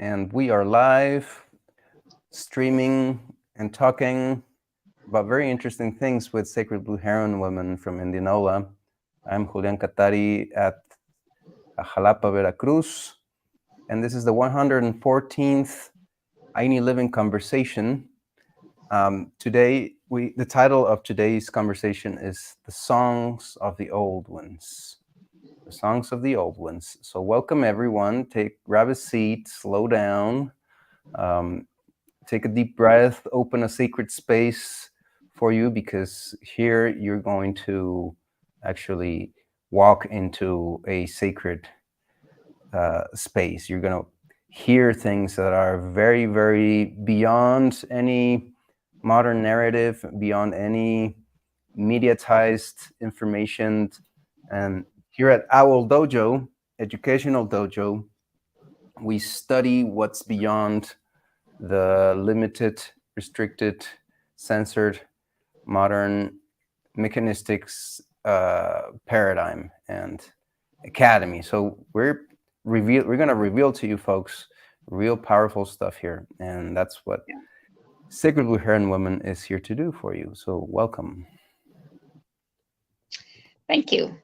and we are live streaming and talking about very interesting things with Sacred Blue Heron women from Indianola. I'm Julian Catari at Jalapa, Veracruz, and this is the 114th Aini Living Conversation. Today, the title of today's conversation is The Songs of the Old Ones. The Songs of the Old Ones. So welcome everyone. Grab a seat, slow down, take a deep breath, open a sacred space for you, because here you're going to actually walk into a sacred space. You're going to hear things that are very, very beyond any modern narrative, beyond any mediatized information. And here at Owl Dojo, Educational Dojo, we study what's beyond the limited, restricted, censored, modern mechanistics paradigm and academy. So we're going to reveal to you folks real powerful stuff here, and that's what Sacred Blue Heron Woman is here to do for you. So welcome. Thank you.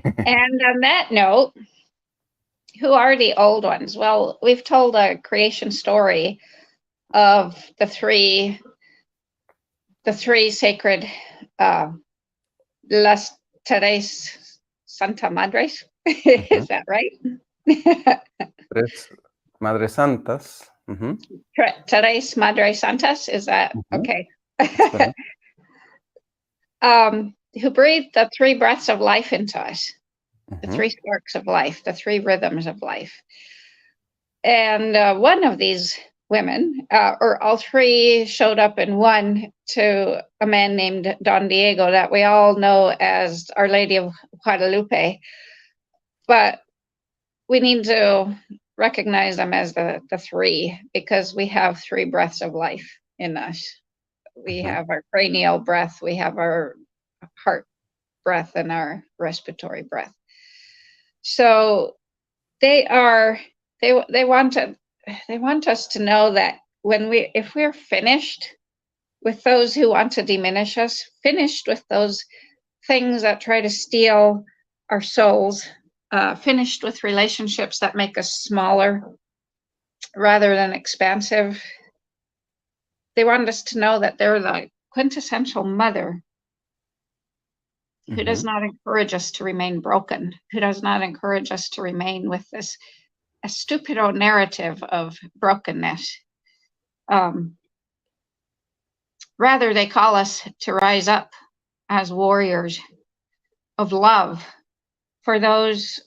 And on that note, who are the old ones? Well, we've told a creation story of the three sacred Las Tres Santa Madres. Is that right? Tres Madres Santas. Tres Madres Santas. Is that okay? Who breathed the three breaths of life into us, the three sparks of life, the three rhythms of life. And one of these women, or all three, showed up in one to a man named Don Diego that we all know as Our Lady of Guadalupe. But we need to recognize them as the three, because we have three breaths of life in us. We have our cranial breath, we have our heart breath, and our respiratory breath. So they want us to know that if we're finished with those who want to diminish us, finished with those things that try to steal our souls, finished with relationships that make us smaller rather than expansive, they want us to know that they're the quintessential mother who does not encourage us to remain broken, who does not encourage us to remain with this a stupido narrative of brokenness. Rather, they call us to rise up as warriors of love, for those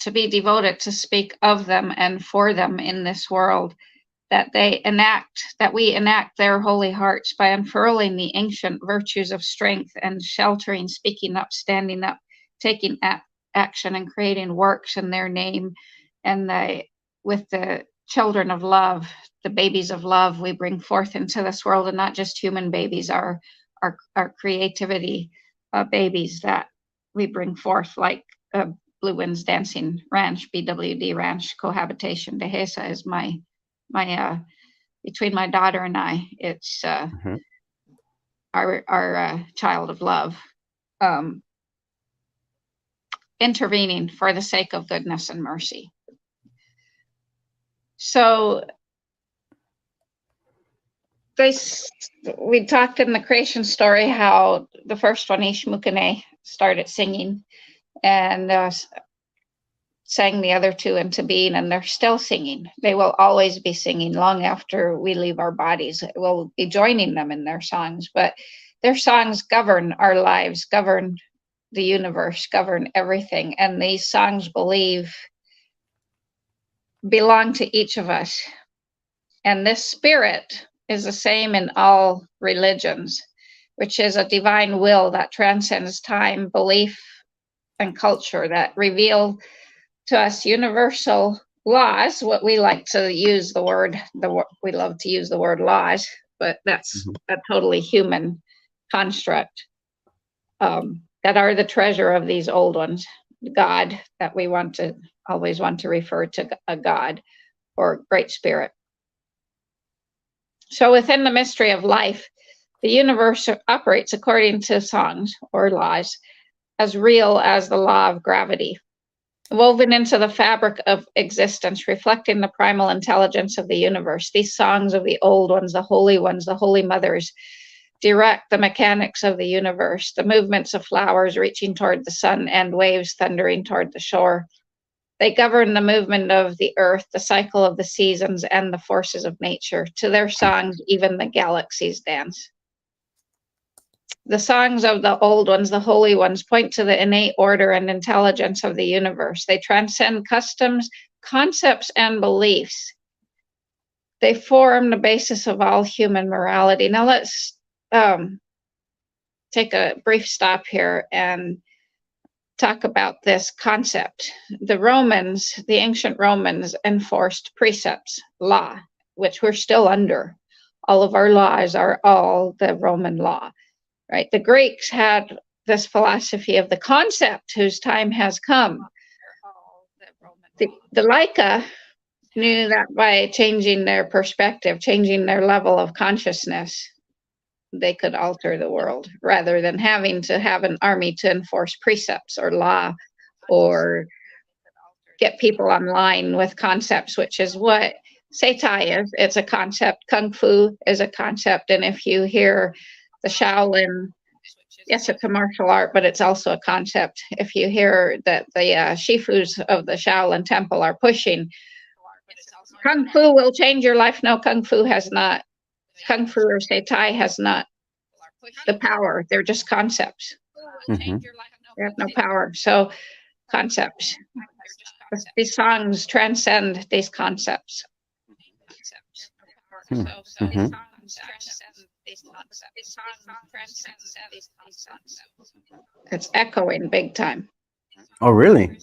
to be devoted to speak of them and for them in this world, that we enact their holy hearts by unfurling the ancient virtues of strength and sheltering, speaking up, standing up, taking action, and creating works in their name. And with the children of love, the babies of love we bring forth into this world, and not just human babies, our creativity babies that we bring forth, like Blue Winds Dancing Ranch, BWD Ranch Cohabitation. Dehesa is my between my daughter and I, it's our child of love, intervening for the sake of goodness and mercy. So we talked in the creation story how the first one, Ishmukane, started singing and sang the other two into being, and they're still singing. They will always be singing long after we leave our bodies. We'll be joining them in their songs, but their songs govern our lives, govern the universe, govern everything. And these songs belong to each of us. And this spirit is the same in all religions, which is a divine will that transcends time, belief, and culture, that reveal to us universal laws. What we like to use the word, we love to use the word laws, but that's a totally human construct, that are the treasure of these old ones. God, that we always want to refer to a God, or Great Spirit. So within the mystery of life, the universe operates according to songs or laws as real as the law of gravity, woven into the fabric of existence, reflecting the primal intelligence of the universe. These songs of the old ones, the holy mothers, direct the mechanics of the universe, the movements of flowers reaching toward the sun and waves thundering toward the shore. They govern the movement of the earth, the cycle of the seasons, and the forces of nature. To their songs, even the galaxies dance. The songs of the old ones, the holy ones, point to the innate order and intelligence of the universe. They transcend customs, concepts, and beliefs. They form the basis of all human morality. Now let's take a brief stop here and talk about this concept. The Romans, the ancient Romans, enforced precepts, law, which we're still under. All of our laws are all the Roman law, right? The Greeks had this philosophy of the concept whose time has come. The Laika knew that by changing their perspective, changing their level of consciousness, they could alter the world rather than having to have an army to enforce precepts or law or get people online with concepts, which is what Seitai is. It's a concept. Kung Fu is a concept. And if you hear the Shaolin, yes, it's a martial art, but it's also a concept. If you hear that the Shifus of the Shaolin temple are pushing, Kung Fu will change your life. No, Kung Fu has not. Kung Fu or Seitai has not the power. They're just concepts. Mm-hmm. They have no power. So concepts. These songs transcend these concepts. Mm-hmm. It's echoing big time. Oh, really?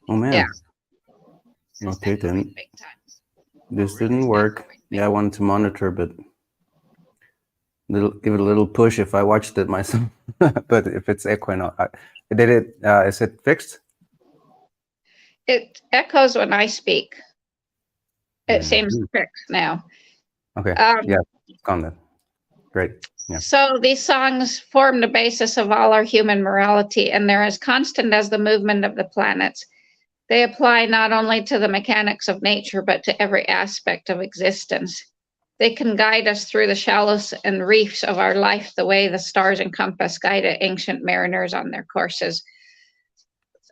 Oh, man. Yeah. Okay, then. This didn't work. Yeah, I wanted to monitor, but give it a little push if I watched it myself. But if it's echoing, is it fixed? It echoes when I speak. It seems fixed now. Okay. Yeah, it's gone then. Great. Yeah. So these songs form the basis of all our human morality, and they're as constant as the movement of the planets. They apply not only to the mechanics of nature, but to every aspect of existence. They can guide us through the shallows and reefs of our life the way the stars and compass guided ancient mariners on their courses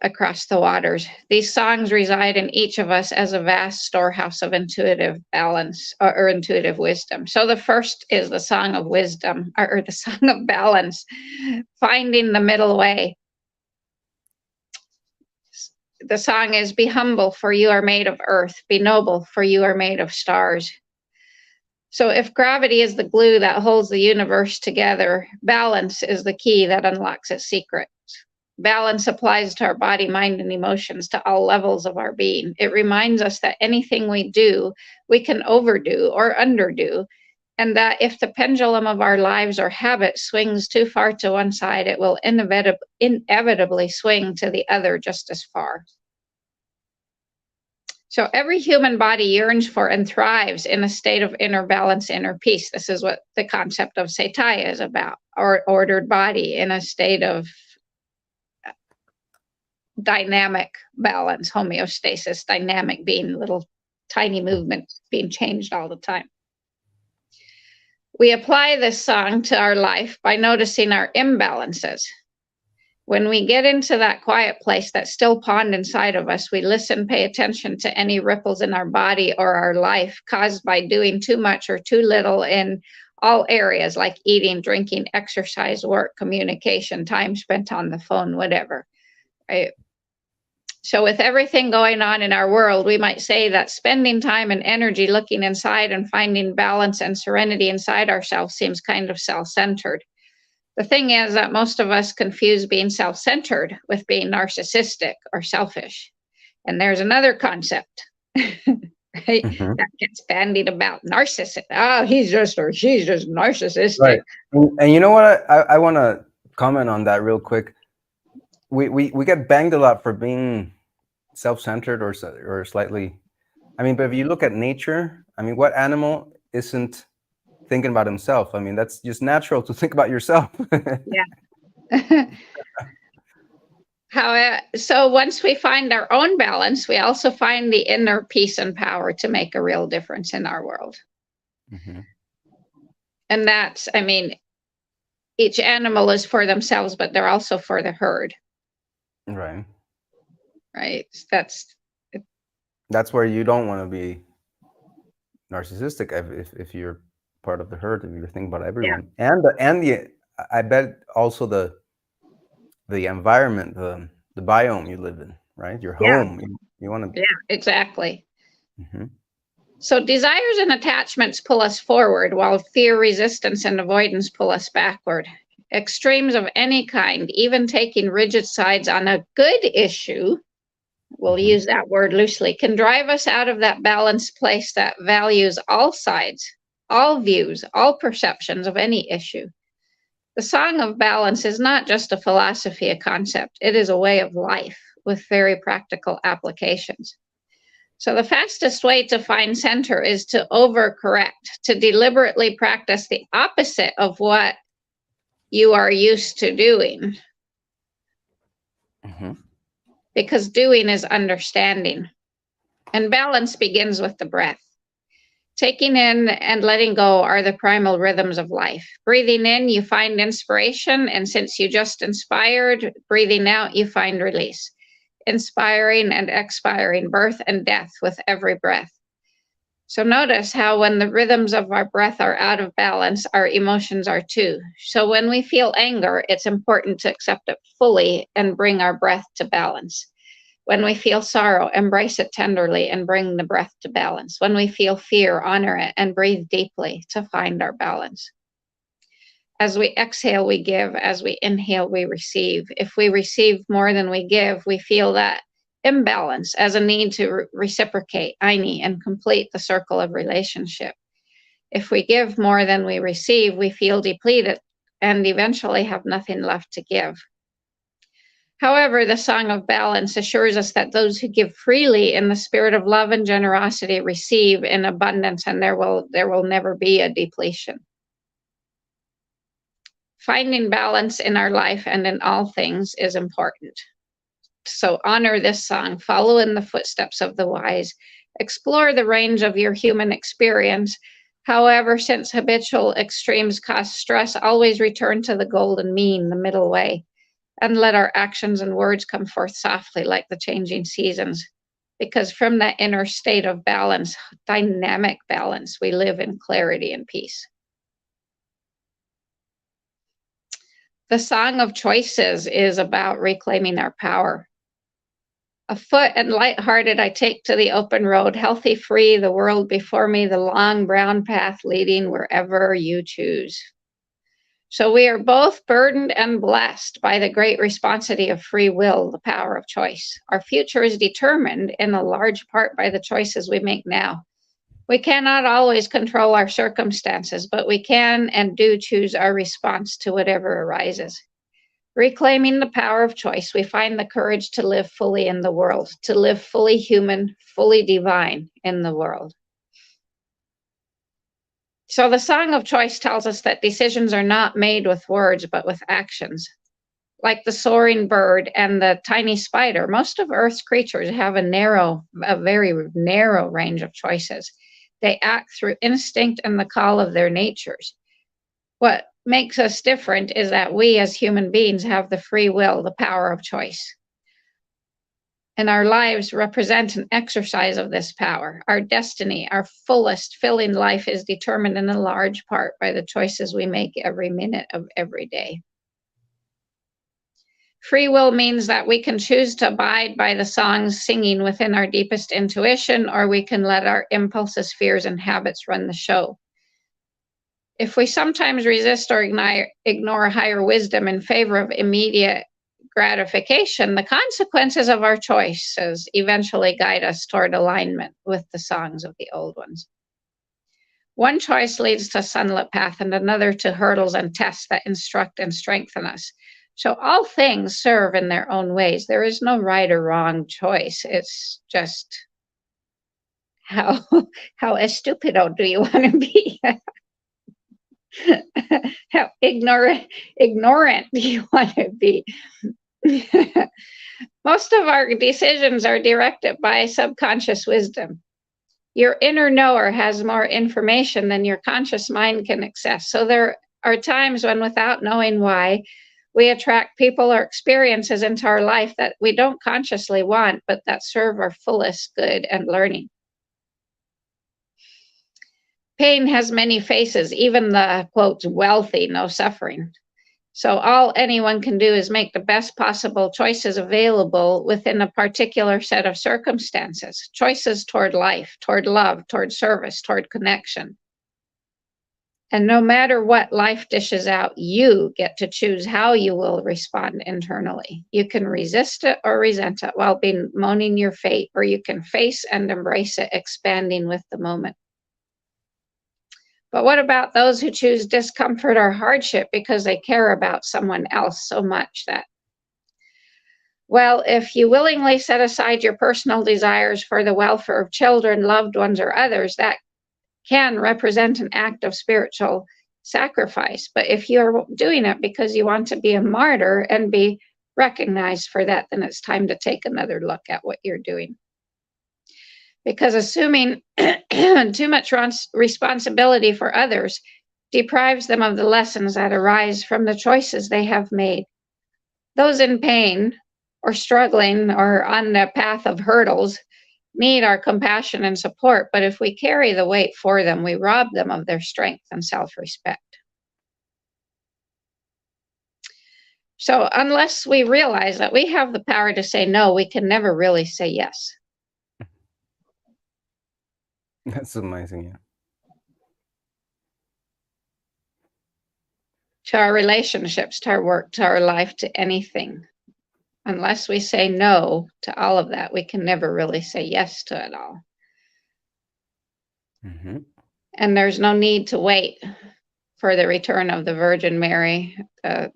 across the waters. These songs reside in each of us as a vast storehouse of intuitive balance or intuitive wisdom. So the first is the song of wisdom or the song of balance, finding the middle way. The song is, be humble, for you are made of earth. Be noble, for you are made of stars. So if gravity is the glue that holds the universe together, balance is the key that unlocks its secrets. Balance applies to our body, mind, and emotions, to all levels of our being. It reminds us that anything we do, we can overdo or underdo, and that if the pendulum of our lives or habits swings too far to one side, it will inevitably swing to the other just as far. So every human body yearns for and thrives in a state of inner balance, inner peace. This is what the concept of Seitai is about, or ordered body in a state of dynamic balance, homeostasis, dynamic being little tiny movements being changed all the time. We apply this song to our life by noticing our imbalances. When we get into that quiet place, that still pond inside of us, we listen, pay attention to any ripples in our body or our life caused by doing too much or too little in all areas like eating, drinking, exercise, work, communication, time spent on the phone, whatever. Right? So with everything going on in our world, we might say that spending time and energy looking inside and finding balance and serenity inside ourselves seems kind of self-centered. The thing is that most of us confuse being self-centered with being narcissistic or selfish. And there's another concept, right? Mm-hmm. That gets bandied about, narcissist. Oh, he's just or she's just narcissistic. Right. And you know what? I want to comment on that real quick. We get banged a lot for being self-centered or slightly I mean, but if you look at nature, I mean, what animal isn't thinking about himself? I mean, that's just natural to think about yourself. Yeah. So once we find our own balance, we also find the inner peace and power to make a real difference in our world. Mm-hmm. And that's, I mean, each animal is for themselves, but they're also for the herd, Right. right? That's where you don't want to be narcissistic if you're part of the herd, if you're thinking about Yeah, everyone. And the I bet also the environment, the biome you live in, right? Your yeah, home. You want to. yeah, exactly. Mm-hmm. So desires and attachments pull us forward, while fear, resistance, and avoidance pull us backward. Extremes of any kind, even taking rigid sides on a good issue, we'll Mm-hmm. use that word loosely, can drive us out of that balanced place that values all sides, all views, all perceptions of any issue. The Song of Balance is not just a philosophy, a concept, it is a way of life with very practical applications. So, the fastest way to find center is to overcorrect, to deliberately practice the opposite of what you are used to doing, Mm-hmm. because doing is understanding. And balance begins with the breath. Taking in and letting go are the primal rhythms of life. Breathing in, you find inspiration, and since you just inspired, breathing out, you find release. Inspiring and expiring, birth and death with every breath. So notice how when the rhythms of our breath are out of balance, our emotions are too. So when we feel anger, it's important to accept it fully and bring our breath to balance. When we feel sorrow, embrace it tenderly and bring the breath to balance. When we feel fear, honor it and breathe deeply to find our balance. As we exhale, we give. As we inhale, we receive. If we receive more than we give, we feel that imbalance as a need to reciprocate, aini, and complete the circle of relationship. If we give more than we receive, we feel depleted and eventually have nothing left to give. However, the Song of Balance assures us that those who give freely in the spirit of love and generosity receive in abundance, and there will never be a depletion. Finding balance in our life and in all things is important. So honor this song, follow in the footsteps of the wise, explore the range of your human experience. However, since habitual extremes cause stress, always return to the golden mean, the middle way, and let our actions and words come forth softly like the changing seasons. Because from that inner state of balance, dynamic balance, we live in clarity and peace. The Song of Choices is about reclaiming our power. Afoot and light-hearted, I take to the open road, healthy, free, the world before me, the long brown path leading wherever you choose. So we are both burdened and blessed by the great responsibility of free will, the power of choice. Our future is determined in a large part by the choices we make now. We cannot always control our circumstances, but we can and do choose our response to whatever arises. Reclaiming the power of choice, we find the courage to live fully in the world, to live fully human, fully divine in the world. So the Song of Choice tells us that decisions are not made with words, but with actions. Like the soaring bird and the tiny spider, most of Earth's creatures have a very narrow range of choices. They act through instinct and the call of their natures. What makes us different is that we as human beings have the free will, the power of choice. And our lives represent an exercise of this power. Our destiny, our fullest, filling life is determined in a large part by the choices we make every minute of every day. Free will means that we can choose to abide by the songs singing within our deepest intuition, or we can let our impulses, fears, and habits run the show. If we sometimes resist or ignore higher wisdom in favor of immediate gratification, the consequences of our choices eventually guide us toward alignment with the songs of the old ones. One choice leads to sunlit path and another to hurdles and tests that instruct and strengthen us. So all things serve in their own ways. There is no right or wrong choice. It's just How estúpido do you want to be? How ignorant do you want to be? Most of our decisions are directed by subconscious wisdom. Your inner knower has more information than your conscious mind can access. So there are times when, without knowing why, we attract people or experiences into our life that we don't consciously want, but that serve our fullest good and learning. Pain has many faces. Even the, quote, wealthy know suffering. So all anyone can do is make the best possible choices available within a particular set of circumstances. Choices toward life, toward love, toward service, toward connection. And no matter what life dishes out, you get to choose how you will respond internally. You can resist it or resent it while bemoaning your fate, or you can face and embrace it, expanding with the moment. But what about those who choose discomfort or hardship because they care about someone else so much that, well, if you willingly set aside your personal desires for the welfare of children, loved ones, or others, that can represent an act of spiritual sacrifice. But if you're doing it because you want to be a martyr and be recognized for that, then it's time to take another look at what you're doing. Because assuming too much responsibility for others deprives them of the lessons that arise from the choices they have made. Those in pain or struggling or on the path of hurdles need our compassion and support, but if we carry the weight for them, we rob them of their strength and self-respect. So unless we realize that we have the power to say no, we can never really say yes. That's amazing, yeah. To our relationships, to our work, to our life, to anything. Unless we say no to all of that, we can never really say yes to it all. Mm-hmm. And there's no need to wait for the return of the Virgin Mary, the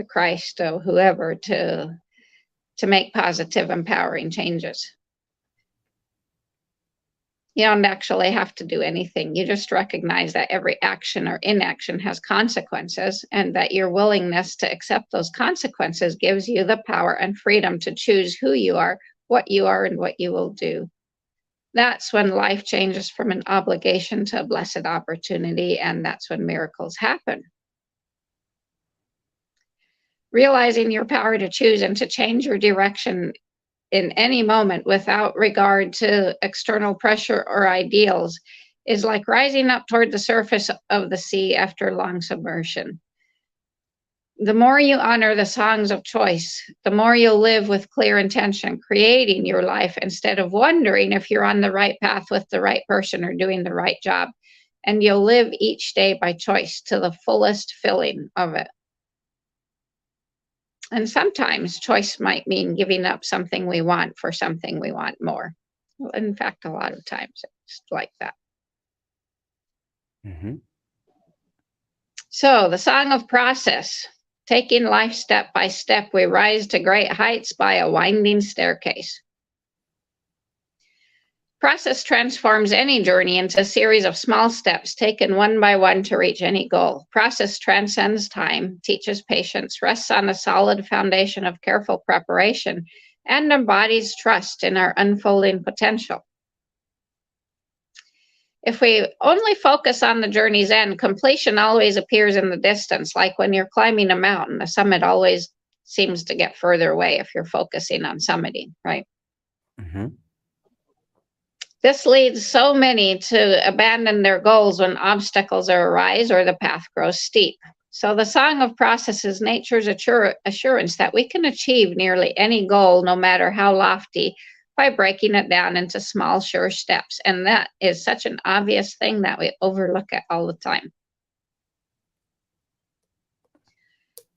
Christ, or whoever, to make positive, empowering changes. You don't actually have to do anything. You just recognize that every action or inaction has consequences, and that your willingness to accept those consequences gives you the power and freedom to choose who you are, and what you will do. That's when life changes from an obligation to a blessed opportunity, and that's when miracles happen. Realizing your power to choose and to change your direction in any moment without regard to external pressure or ideals is like rising up toward the surface of the sea after long submersion. The more you honor the songs of choice, the more you'll live with clear intention, creating your life instead of wondering if you're on the right path with the right person or doing the right job. And you'll live each day by choice to the fullest filling of it. And sometimes choice might mean giving up something we want for something we want more. Well, in fact, a lot of times it's like that. Mm-hmm. So the song of process, taking life step by step, we rise to great heights by a winding staircase. Process transforms any journey into a series of small steps taken one by one to reach any goal. Process transcends time, teaches patience, rests on a solid foundation of careful preparation, and embodies trust in our unfolding potential. If we only focus on the journey's end, completion always appears in the distance. Like when you're climbing a mountain, the summit always seems to get further away if you're focusing on summiting, right? Mm-hmm. This leads so many to abandon their goals when obstacles arise or the path grows steep. So the song of process is nature's assurance that we can achieve nearly any goal, no matter how lofty, by breaking it down into small, sure steps. And that is such an obvious thing that we overlook it all the time.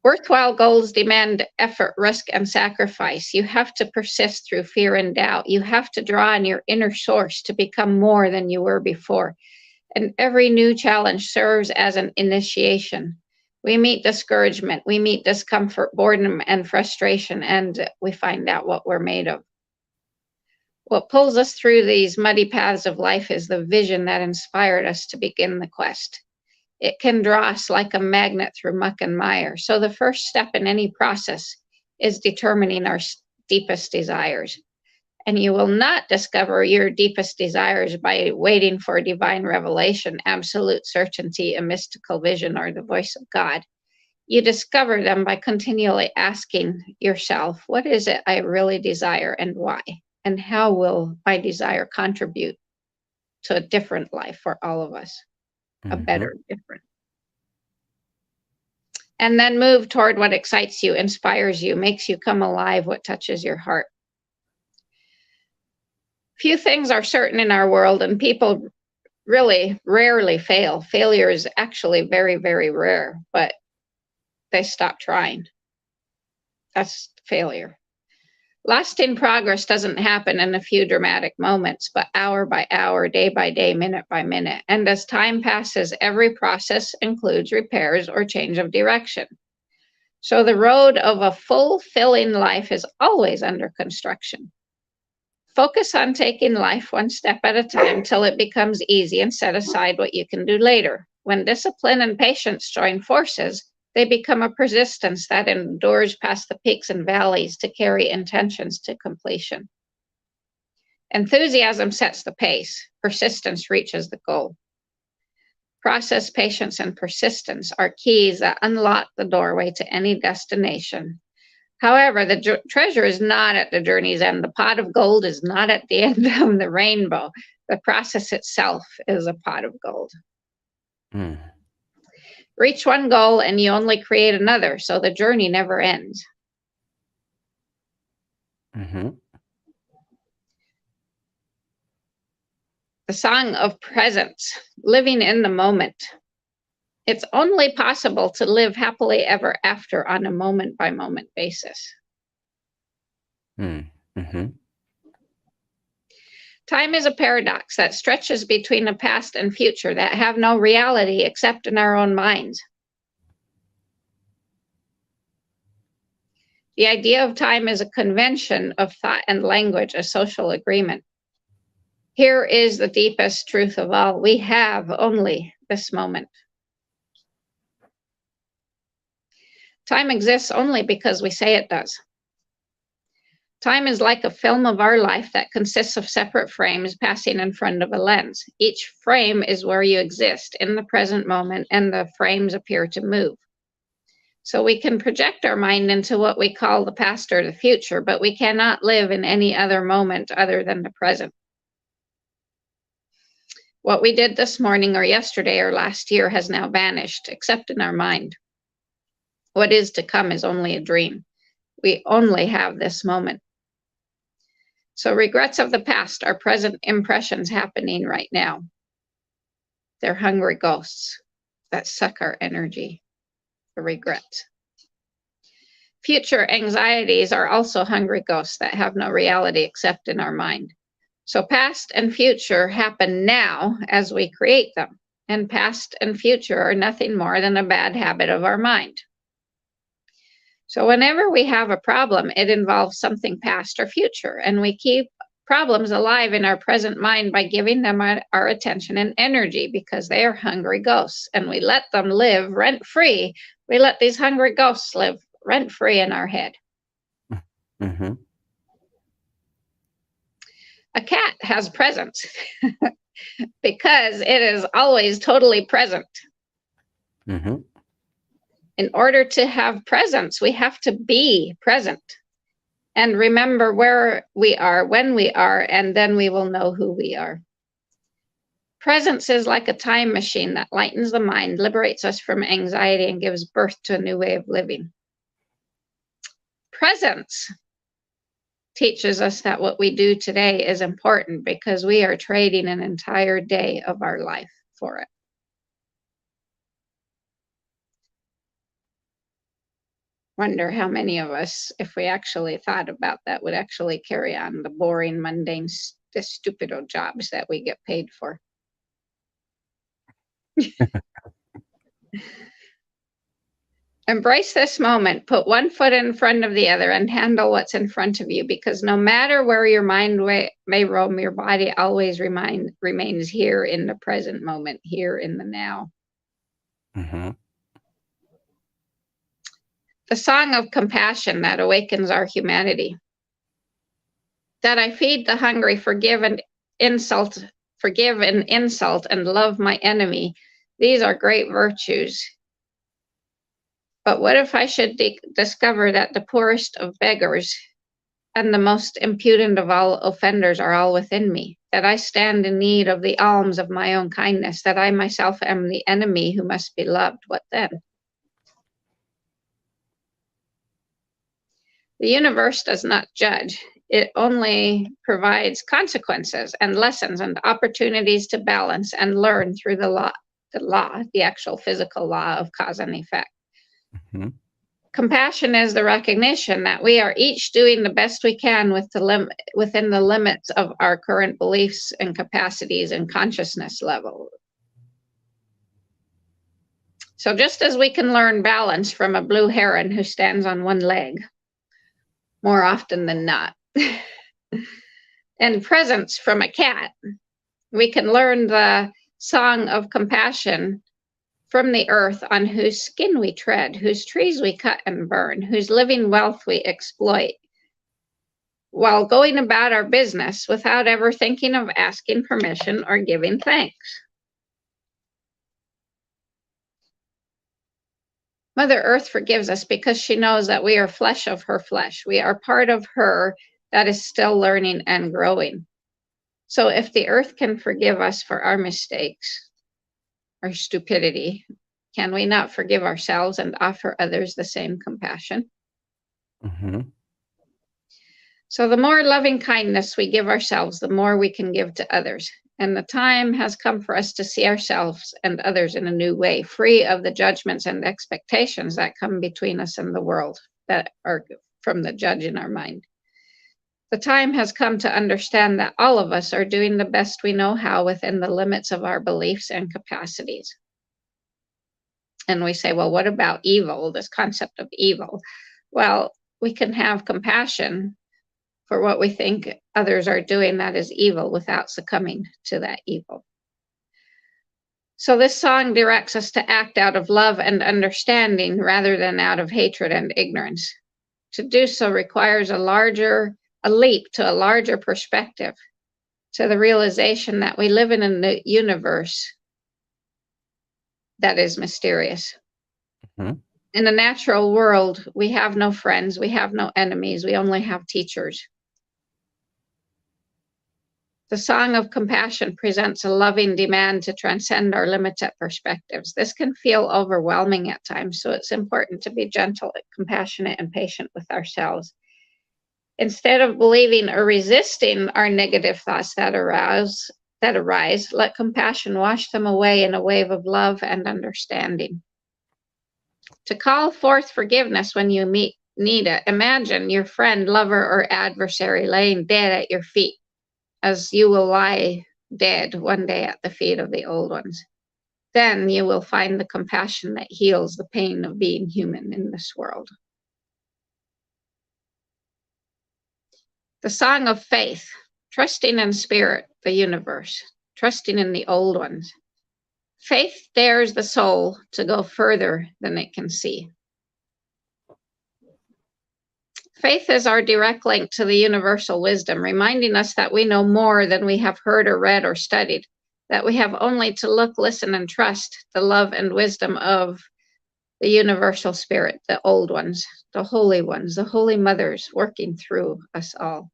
Worthwhile goals demand effort, risk, and sacrifice. You have to persist through fear and doubt. You have to draw on your inner source to become more than you were before. And every new challenge serves as an initiation. We meet discouragement, we meet discomfort, boredom, and frustration, and we find out what we're made of. What pulls us through these muddy paths of life is the vision that inspired us to begin the quest. It can draw us like a magnet through muck and mire. So the first step in any process is determining our deepest desires. And you will not discover your deepest desires by waiting for divine revelation, absolute certainty, a mystical vision, or the voice of God. You discover them by continually asking yourself, what is it I really desire and why? And how will my desire contribute to a different life for all of us? A better, different. And then move toward what excites you, inspires you, makes you come alive, what touches your heart. Few things are certain in our world, and people really rarely fail. Failure is actually very, very rare, but they stop trying. That's failure. Lasting progress doesn't happen in a few dramatic moments, but hour by hour, day by day, minute by minute. And as time passes, every process includes repairs or change of direction. So the road of a fulfilling life is always under construction. Focus on taking life one step at a time till it becomes easy and set aside what you can do later. When discipline and patience join forces, they become a persistence that endures past the peaks and valleys to carry intentions to completion. Enthusiasm sets the pace. Persistence reaches the goal. Process, patience, and persistence are keys that unlock the doorway to any destination. However, the treasure is not at the journey's end. The pot of gold is not at the end of the rainbow. The process itself is a pot of gold. Reach one goal and you only create another, so the journey never ends. The song of presence, living in the moment. It's only possible to live happily ever after on a moment by moment basis. Time is a paradox that stretches between the past and future that have no reality except in our own minds. The idea of time is a convention of thought and language, a social agreement. Here is the deepest truth of all. We have only this moment. Time exists only because we say it does. Time is like a film of our life that consists of separate frames passing in front of a lens. Each frame is where you exist in the present moment, and the frames appear to move. So we can project our mind into what we call the past or the future, but we cannot live in any other moment other than the present. What we did this morning or yesterday or last year has now vanished, except in our mind. What is to come is only a dream. We only have this moment. So regrets of the past are present impressions happening right now. They're hungry ghosts that suck our energy, the regrets. Future anxieties are also hungry ghosts that have no reality except in our mind. So past and future happen now as we create them, and past and future are nothing more than a bad habit of our mind. So whenever we have a problem, it involves something past or future, and we keep problems alive in our present mind by giving them our attention and energy because they are hungry ghosts, and we let them live rent-free. We let these hungry ghosts live rent-free in our head. A cat has presence because it is always totally present. In order to have presence, we have to be present and remember where we are, when we are, and then we will know who we are. Presence is like a time machine that lightens the mind, liberates us from anxiety, and gives birth to a new way of living. Presence teaches us that what we do today is important because we are trading an entire day of our life for it. Wonder how many of us, if we actually thought about that, would actually carry on the boring, mundane, the stupido jobs that we get paid for. Embrace this moment. Put one foot in front of the other and handle what's in front of you, because no matter where your mind may roam, your body always remains here in the present moment, here in the now. Mm-hmm. The song of compassion that awakens our humanity. That I feed the hungry, forgive an insult, and love my enemy. These are great virtues. But what if I should discover that the poorest of beggars and the most impudent of all offenders are all within me, that I stand in need of the alms of my own kindness, that I myself am the enemy who must be loved? What then? The universe does not judge. It only provides consequences and lessons and opportunities to balance and learn through the actual physical law of cause and effect. Mm-hmm. Compassion is the recognition that we are each doing the best we can within the limits of our current beliefs and capacities and consciousness level. So just as we can learn balance from a blue heron who stands on one leg, more often than not, and presence from a cat, we can learn the song of compassion from the earth on whose skin we tread, whose trees we cut and burn, whose living wealth we exploit, while going about our business without ever thinking of asking permission or giving thanks. Mother Earth forgives us because she knows that we are flesh of her flesh. We are part of her that is still learning and growing. So if the earth can forgive us for our mistakes, our stupidity, can we not forgive ourselves and offer others the same compassion? Mm-hmm. So the more loving kindness we give ourselves, the more we can give to others. And the time has come for us to see ourselves and others in a new way, free of the judgments and expectations that come between us and the world, that are from the judge in our mind. The time has come to understand that all of us are doing the best we know how within the limits of our beliefs and capacities. And we say, well, what about evil, this concept of evil? Well, we can have compassion for what we think others are doing that is evil without succumbing to that evil. So this song directs us to act out of love and understanding rather than out of hatred and ignorance. To do so requires a leap to a larger perspective, to the realization that we live in a universe that is mysterious. Mm-hmm. In the natural world, we have no friends, we have no enemies, we only have teachers. The song of compassion presents a loving demand to transcend our limited perspectives. This can feel overwhelming at times, so it's important to be gentle, compassionate, and patient with ourselves. Instead of believing or resisting our negative thoughts that arise, let compassion wash them away in a wave of love and understanding. To call forth forgiveness when you need it, imagine your friend, lover, or adversary laying dead at your feet, as you will lie dead one day at the feet of the old ones. Then you will find the compassion that heals the pain of being human in this world. The song of faith, trusting in spirit, the universe, trusting in the old ones. Faith dares the soul to go further than it can see. Faith is our direct link to the universal wisdom, reminding us that we know more than we have heard or read or studied, that we have only to look, listen, and trust the love and wisdom of the universal spirit, the old ones, the holy ones, the holy mothers working through us all.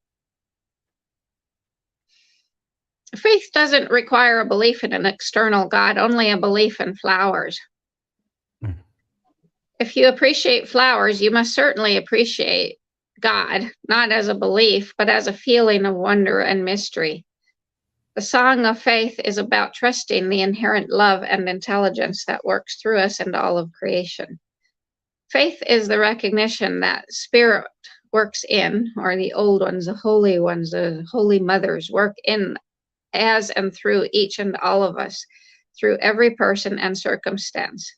Faith doesn't require a belief in an external God, only a belief in flowers. Mm. If you appreciate flowers, you must certainly appreciate God, not as a belief, but as a feeling of wonder and mystery. The song of faith is about trusting the inherent love and intelligence that works through us and all of creation. Faith is the recognition that spirit works in, or the old ones, the holy mothers work in, as and through each and all of us, through every person and circumstance.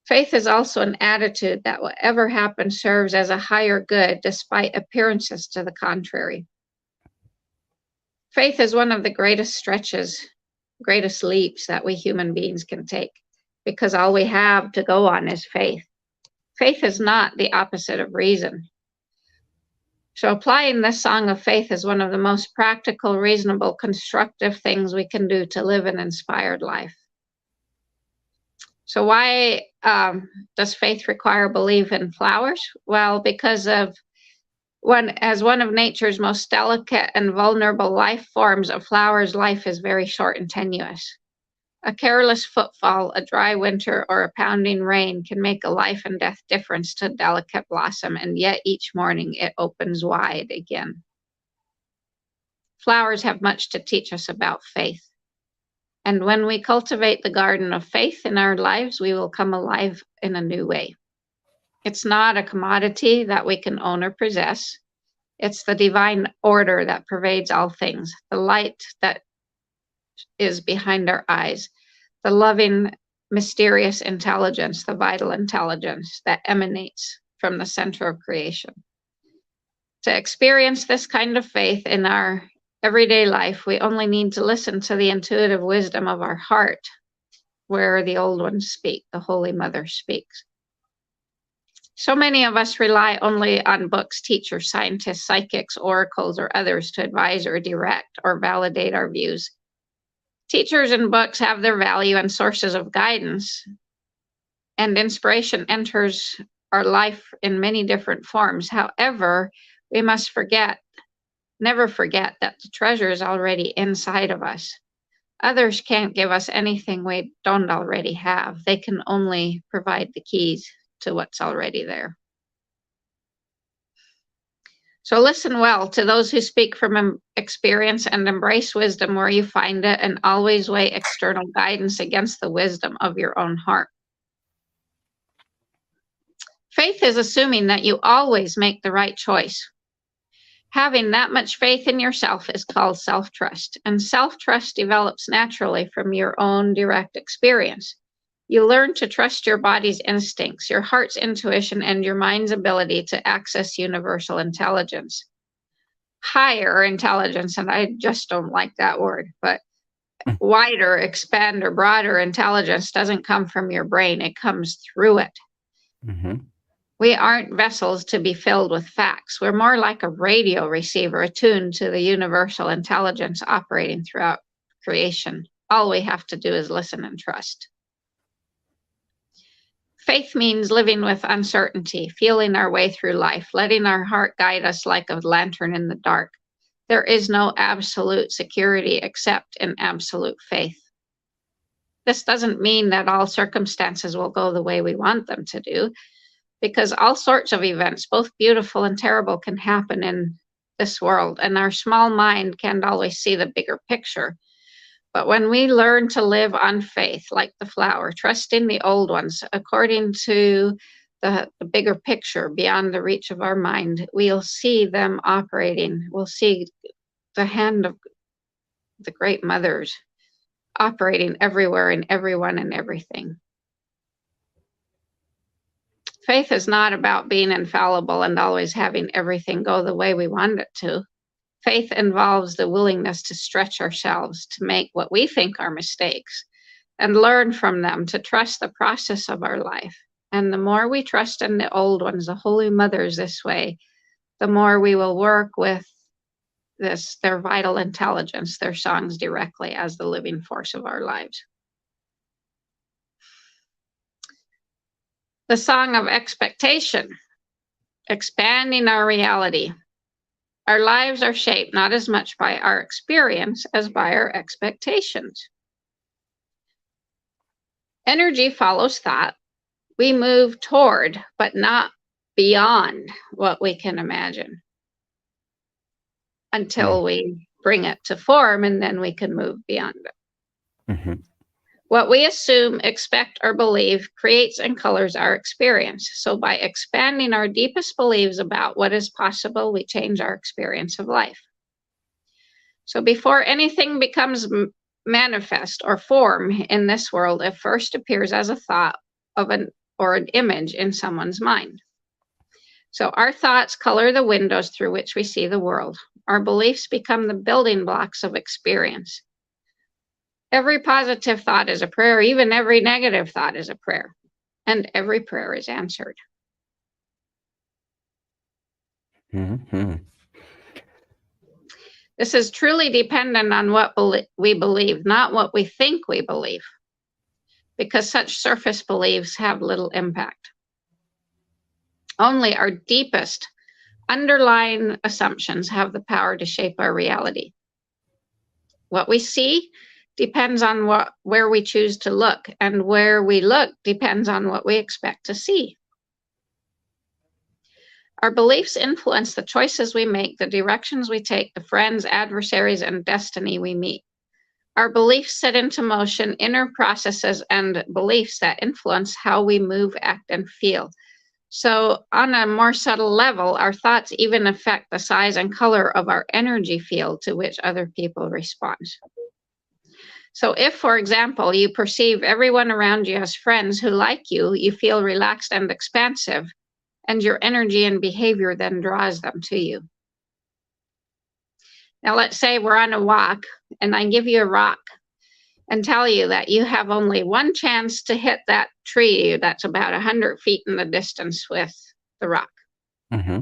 Faith is also an attitude that whatever happens serves as a higher good despite appearances to the contrary. Faith is one of the greatest stretches, greatest leaps that we human beings can take, because all we have to go on is faith. Faith is not the opposite of reason. So applying this song of faith is one of the most practical, reasonable, constructive things we can do to live an inspired life. So why does faith require belief in flowers? Well, because as one of nature's most delicate and vulnerable life forms, a flower's life is very short and tenuous. A careless footfall, a dry winter, or a pounding rain can make a life and death difference to a delicate blossom, and yet each morning it opens wide again. Flowers have much to teach us about faith. And when we cultivate the garden of faith in our lives, we will come alive in a new way. It's not a commodity that we can own or possess. It's the divine order that pervades all things, the light that is behind our eyes, the loving, mysterious intelligence, the vital intelligence that emanates from the center of creation. To experience this kind of faith in our everyday life, we only need to listen to the intuitive wisdom of our heart, where the old ones speak, the Holy Mother speaks. So many of us rely only on books, teachers, scientists, psychics, oracles, or others to advise or direct or validate our views. Teachers and books have their value and sources of guidance, and inspiration enters our life in many different forms. However, we must never forget that the treasure is already inside of us. Others can't give us anything we don't already have. They can only provide the keys to what's already there. So listen well to those who speak from experience and embrace wisdom where you find it, and always weigh external guidance against the wisdom of your own heart. Faith is assuming that you always make the right choice. Having that much faith in yourself is called self-trust, and self-trust develops naturally from your own direct experience. You learn to trust your body's instincts, your heart's intuition, and your mind's ability to access universal intelligence. Higher intelligence, and I just don't like that word, but wider, expand, or broader intelligence doesn't come from your brain, it comes through it. Mm-hmm. We aren't vessels to be filled with facts. We're more like a radio receiver attuned to the universal intelligence operating throughout creation. All we have to do is listen and trust. Faith means living with uncertainty, feeling our way through life, letting our heart guide us like a lantern in the dark. There is no absolute security except in absolute faith. This doesn't mean that all circumstances will go the way we want them to do, because all sorts of events, both beautiful and terrible, can happen in this world, and our small mind can't always see the bigger picture. But when we learn to live on faith, like the flower, trusting the old ones according to the bigger picture beyond the reach of our mind, we'll see them operating. We'll see the hand of the great mothers operating everywhere and everyone and everything. Faith is not about being infallible and always having everything go the way we want it to. Faith involves the willingness to stretch ourselves, to make what we think are mistakes, and learn from them, to trust the process of our life. And the more we trust in the old ones, the Holy Mothers this way, the more we will work with their vital intelligence, their songs directly as the living force of our lives. The song of expectation, expanding our reality. Our lives are shaped not as much by our experience as by our expectations. Energy follows thought. We move toward, but not beyond what we can imagine until we bring it to form, and then we can move beyond it. Mm-hmm. What we assume, expect, or believe creates and colors our experience. So by expanding our deepest beliefs about what is possible, we change our experience of life. So before anything becomes manifest or form in this world, it first appears as a thought of an or an image in someone's mind. So our thoughts color the windows through which we see the world. Our beliefs become the building blocks of experience. Every positive thought is a prayer, even every negative thought is a prayer, and every prayer is answered. Mm-hmm. This is truly dependent on what we believe, not what we think we believe, because such surface beliefs have little impact. Only our deepest underlying assumptions have the power to shape our reality. What we see depends on where we choose to look, and where we look depends on what we expect to see. Our beliefs influence the choices we make, the directions we take, the friends, adversaries, and destiny we meet. Our beliefs set into motion inner processes and beliefs that influence how we move, act, and feel. So on a more subtle level, our thoughts even affect the size and color of our energy field to which other people respond. So if, for example, you perceive everyone around you as friends who like you feel relaxed and expansive, and your energy and behavior then draws them to you. Now, let's say we're on a walk and I give you a rock and tell you that you have only one chance to hit that tree that's about 100 feet in the distance with the rock. Mm-hmm.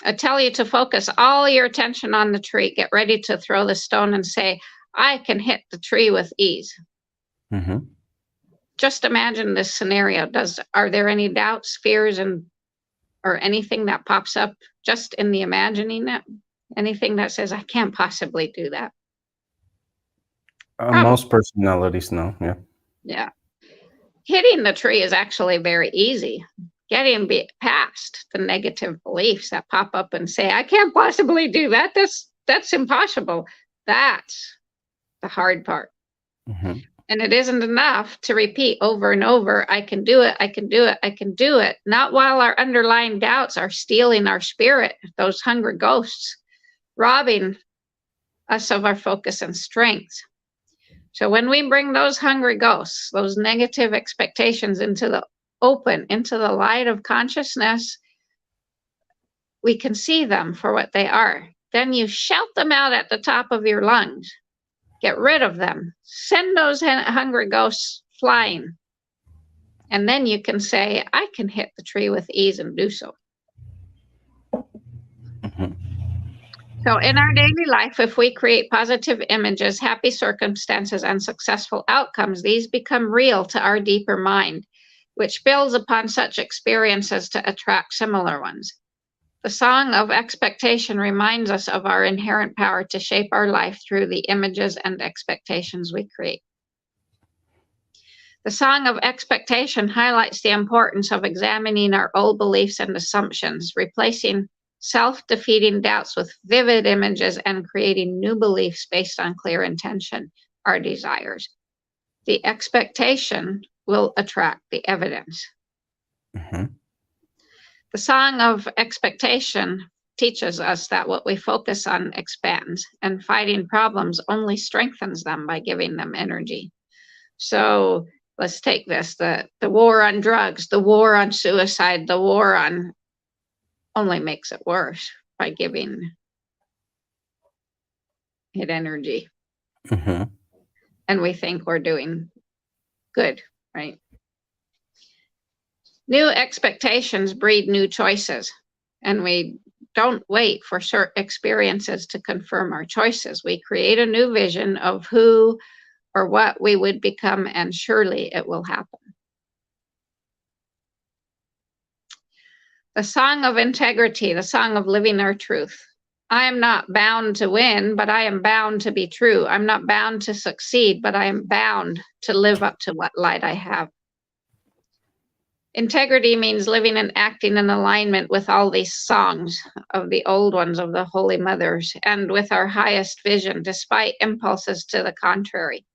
I tell you to focus all your attention on the tree, get ready to throw the stone and say, I can hit the tree with ease. Mm-hmm. Just imagine this scenario. Are there any doubts, fears, or anything that pops up just in the imagining it? Anything that says, I can't possibly do that? Most personalities, no. Yeah. Yeah. Hitting the tree is actually very easy. Getting past the negative beliefs that pop up and say, I can't possibly do that. That's impossible. That's the hard part. Mm-hmm. And it isn't enough to repeat over and over, I can do it, I can do it, I can do it. Not while our underlying doubts are stealing our spirit, those hungry ghosts, robbing us of our focus and strength. So when we bring those hungry ghosts, those negative expectations into the open, into the light of consciousness, we can see them for what they are. Then you shout them out at the top of your lungs. Get rid of them. Send those hungry ghosts flying. And then you can say, I can hit the tree with ease and do so. Mm-hmm. So in our daily life, if we create positive images, happy circumstances, and successful outcomes, these become real to our deeper mind, which builds upon such experiences to attract similar ones. The song of expectation reminds us of our inherent power to shape our life through the images and expectations we create. The song of expectation highlights the importance of examining our old beliefs and assumptions, replacing self-defeating doubts with vivid images, and creating new beliefs based on clear intention, our desires. The expectation will attract the evidence. Mm-hmm. The song of expectation teaches us that what we focus on expands, and fighting problems only strengthens them by giving them energy. So let's take this, the war on drugs, the war on suicide, the war on only makes it worse by giving it energy. Mm-hmm. And we think we're doing good, right? New expectations breed new choices, and we don't wait for certain experiences to confirm our choices. We create a new vision of who or what we would become, and surely it will happen. The song of integrity, the song of living our truth. I am not bound to win, but I am bound to be true. I'm not bound to succeed, but I am bound to live up to what light I have. Integrity means living and acting in alignment with all these songs of the old ones, of the Holy Mothers, and with our highest vision, despite impulses to the contrary.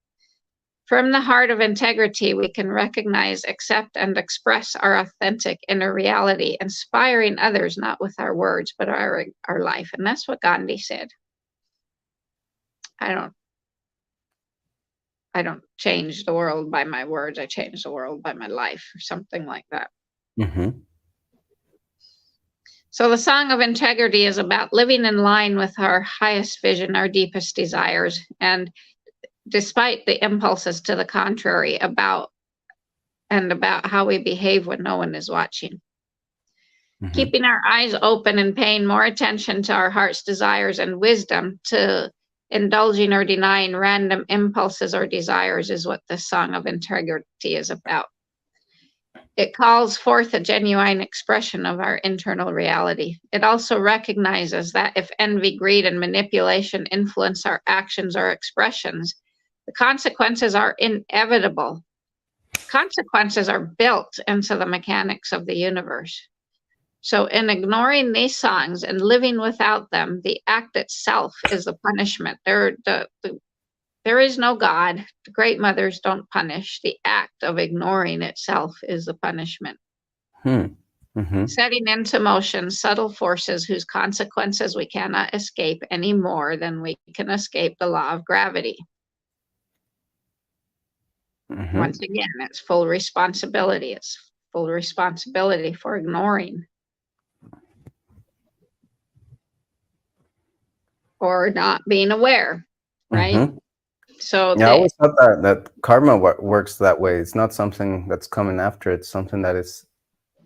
From the heart of integrity, we can recognize, accept, and express our authentic inner reality, inspiring others not with our words, but our life. And that's what Gandhi said. I don't change the world by my words, I change the world by my life, or something like that. Mm-hmm. So the Song of Integrity is about living in line with our highest vision, our deepest desires, and despite the impulses to the contrary, about how we behave when no one is watching. Mm-hmm. Keeping our eyes open and paying more attention to our heart's desires and wisdom to indulging or denying random impulses or desires is what the Song of Integrity is about. It calls forth a genuine expression of our internal reality. It also recognizes that if envy, greed, and manipulation influence our actions or expressions, the consequences are inevitable. Consequences are built into the mechanics of the universe. So, in ignoring these songs and living without them, the act itself is the punishment. There is no God. The great mothers don't punish. The act of ignoring itself is the punishment. Mm-hmm. Setting into motion subtle forces whose consequences we cannot escape any more than we can escape the law of gravity. Mm-hmm. Once again, it's full responsibility. It's full responsibility for ignoring or not being aware, right? Mm-hmm. So Yeah, I always thought that karma works that way. It's not something that's coming after. It's something that is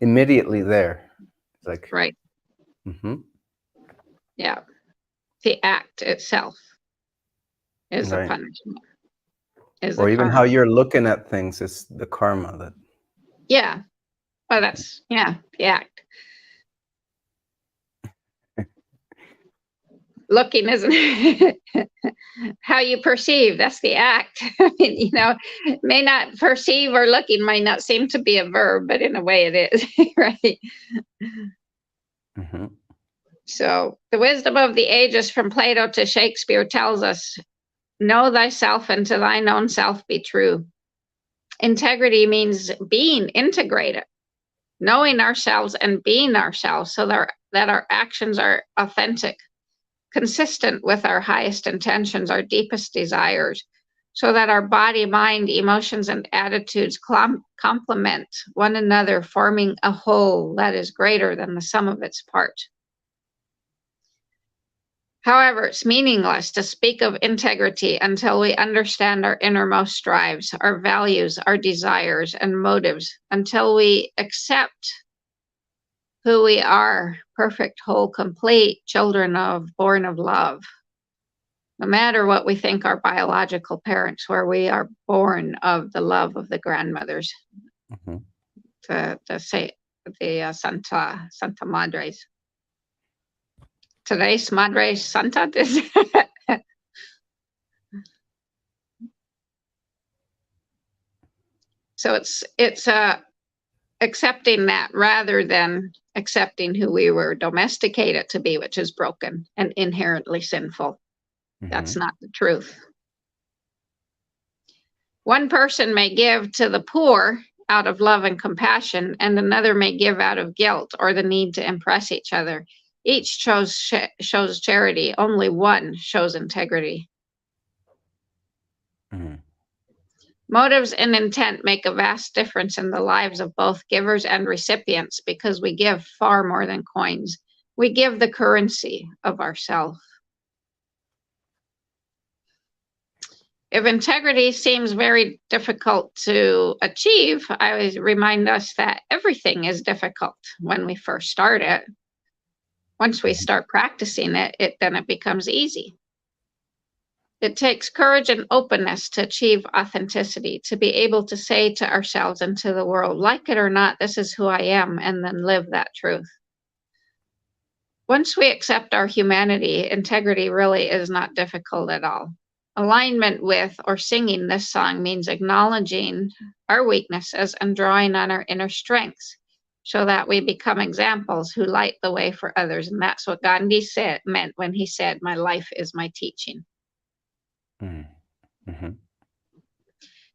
immediately there. It's like, right, mm-hmm. yeah, the act itself is a Right. punishment, is a Or even how karma. you're looking at things is the karma that. Yeah, well, that's the act. Looking isn't how you perceive. That's the act. I mean, may not perceive or looking might not seem to be a verb, but in a way it is, right? Mm-hmm. So the wisdom of the ages from Plato to Shakespeare tells us, know thyself and to thine own self be true. Integrity means being integrated, knowing ourselves and being ourselves so that our actions are authentic, consistent with our highest intentions, our deepest desires, so that our body, mind, emotions, and attitudes complement one another, forming a whole that is greater than the sum of its parts. However, it's meaningless to speak of integrity until we understand our innermost drives, our values, our desires, and motives, until we accept who we are, perfect, whole, complete, children of, born of love. No matter what we think our biological parents were, we are born of the love of the grandmothers, Mm-hmm. the Santa Madres. Today's Madre Santa. So it's accepting that rather than accepting who we were domesticated to be, which is broken and inherently sinful. Mm-hmm. That's not the truth. One person may give to the poor out of love and compassion, and another may give out of guilt or the need to impress each other. Each shows charity. Only one shows integrity. Mm-hmm. Motives and intent make a vast difference in the lives of both givers and recipients because we give far more than coins. We give the currency of ourself. If integrity seems very difficult to achieve, I always remind us that everything is difficult when we first start it. Once we start practicing it, then it becomes easy. It takes courage and openness to achieve authenticity, to be able to say to ourselves and to the world, like it or not, this is who I am, and then live that truth. Once we accept our humanity, integrity really is not difficult at all. Alignment with or singing this song means acknowledging our weaknesses and drawing on our inner strengths so that we become examples who light the way for others. And that's what Gandhi meant when he said, my life is my teaching. Mm-hmm.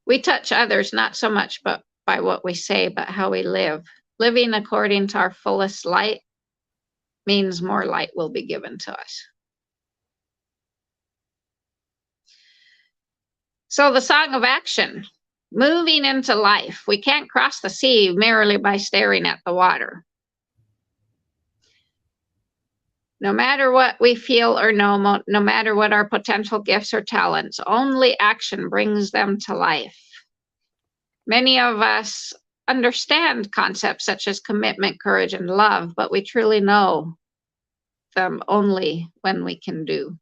We touch others not so much but by what we say, but how we live. Living according to our fullest light means more light will be given to us. So the song of action, moving into life. We can't cross the sea merely by staring at the water. No matter what we feel or know, no matter what our potential gifts or talents, only action brings them to life. Many of us understand concepts such as commitment, courage, and love, but we truly know them only when we can do.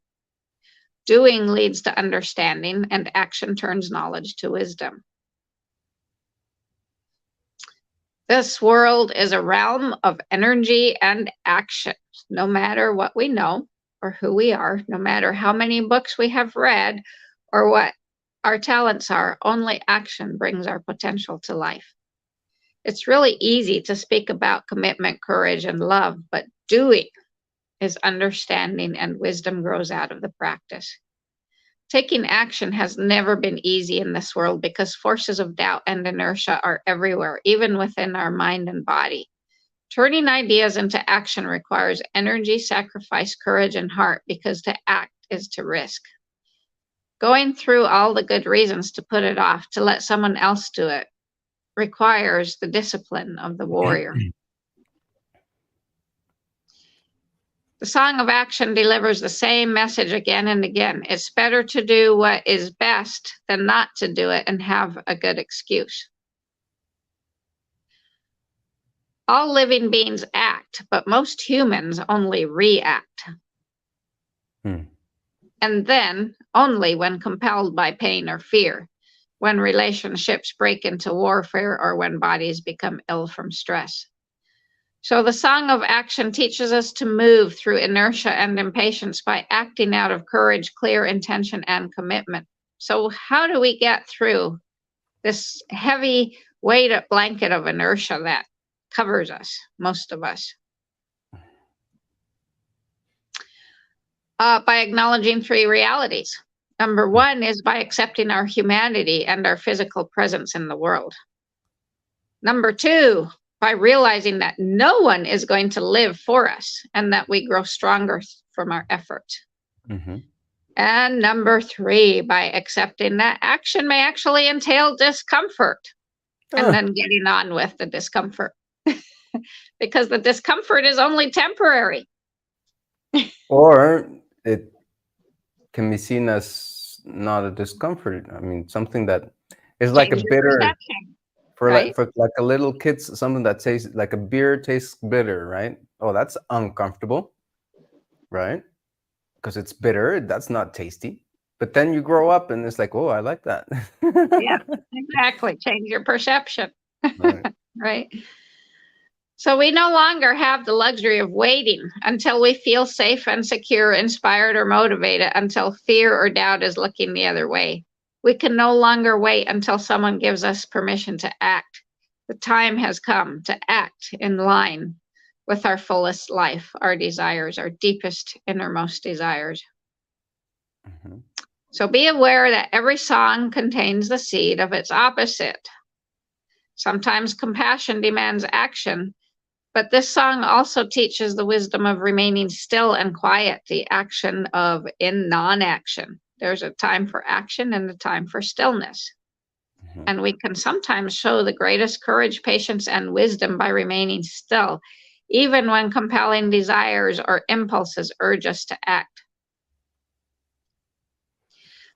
Doing leads to understanding, and action turns knowledge to wisdom. This world is a realm of energy and action. No matter what we know or who we are, no matter how many books we have read or what our talents are, only action brings our potential to life. It's really easy to speak about commitment, courage, and love, but doing is understanding, and wisdom grows out of the practice. Taking action has never been easy in this world because forces of doubt and inertia are everywhere, even within our mind and body. Turning ideas into action requires energy, sacrifice, courage, and heart, because to act is to risk. Going through all the good reasons to put it off, to let someone else do it, requires the discipline of the warrior. The Song of Action delivers the same message again and again. It's better to do what is best than not to do it and have a good excuse. All living beings act, but most humans only react. And then only when compelled by pain or fear, when relationships break into warfare, or when bodies become ill from stress. So the Song of Action teaches us to move through inertia and impatience by acting out of courage, clear intention, and commitment. So how do we get through this heavy weighted blanket of inertia that covers us, most of us? By acknowledging three realities. Number one is by accepting our humanity and our physical presence in the world. Number two, by realizing that no one is going to live for us and that we grow stronger from our effort. And number three, by accepting that action may actually entail discomfort and then getting on with the discomfort because the discomfort is only temporary. Or it can be seen as not a discomfort. I mean, something that is like a bitter, for like a little kid's, something that tastes like a beer tastes bitter, right? Oh, that's uncomfortable, right? Because it's bitter, that's not tasty. But then you grow up and it's like, oh, I like that. Yeah, exactly. Change your perception. Right. So we no longer have the luxury of waiting until we feel safe and secure, inspired, or motivated, until fear or doubt is looking the other way. We can no longer wait until someone gives us permission to act. The time has come to act in line with our fullest life, our desires, our deepest, innermost desires. So be aware that every song contains the seed of its opposite. Sometimes compassion demands action, but this song also teaches the wisdom of remaining still and quiet, the action of in non-action. There's a time for action and a time for stillness. And we can sometimes show the greatest courage, patience, and wisdom by remaining still, even when compelling desires or impulses urge us to act.